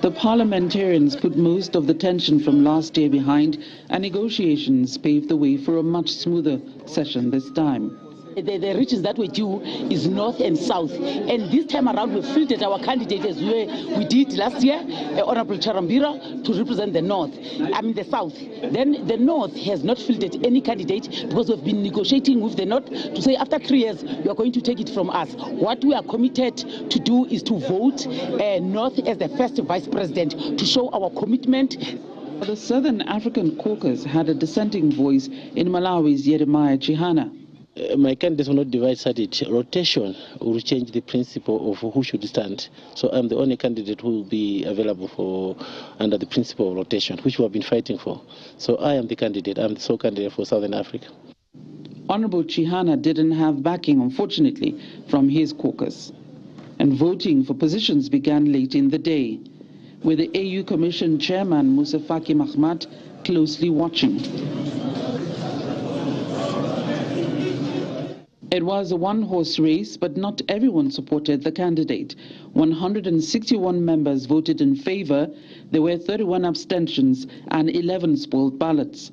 The parliamentarians put most of the tension from last year behind, and negotiations paved the way for a much smoother session this time. The regions that we do is north and south, and this time around we fielded our candidate as we did last year, Honorable Charambira, to represent the north, the south. Then the north has not fielded any candidate because we've been negotiating with the north to say after 3 years you are going to take it from us. What we are committed to do is to vote north as the first vice president to show our commitment. The Southern African Caucus had a dissenting voice in Malawi's Jeremiah Chihana. My candidate will not divide strategy. Rotation will change the principle of who should stand. So I'm the only candidate who will be available for under the principle of rotation, which we have been fighting for. So I am the candidate. I'm the sole candidate for Southern Africa. Honorable Chihana didn't have backing, unfortunately, from his caucus. And voting for positions began late in the day, with the AU Commission Chairman Musa Faki Mahamat closely watching. It was a one-horse race, but not everyone supported the candidate. 161 members voted in favor. There were 31 abstentions and 11 spoiled ballots.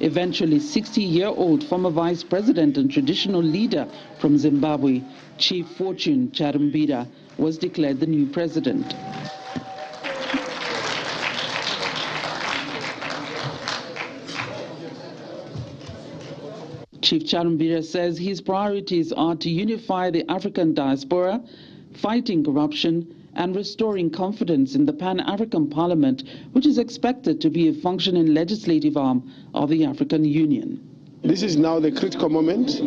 Eventually, 60-year-old former vice president and traditional leader from Zimbabwe, Chief Fortune Charambira, was declared the new president. Chief Charambira says his priorities are to unify the African diaspora, fighting corruption, and restoring confidence in the Pan-African Parliament, which is expected to be a functioning legislative arm of the African Union. This is now the critical moment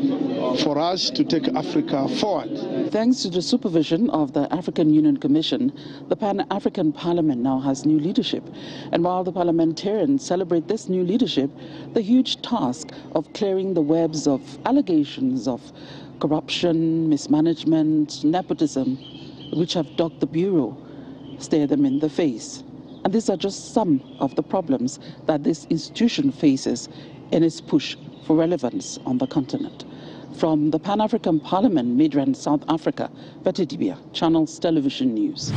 for us to take Africa forward. Thanks to the supervision of the African Union Commission, the Pan-African Parliament now has new leadership. And while the parliamentarians celebrate this new leadership, the huge task of clearing the webs of allegations of corruption, mismanagement, nepotism, which have dogged the Bureau, stare them in the face. And these are just some of the problems that this institution faces in its push for relevance on the continent. From the Pan-African Parliament, Midrand, South Africa, Betty Dibia, Channels Television News.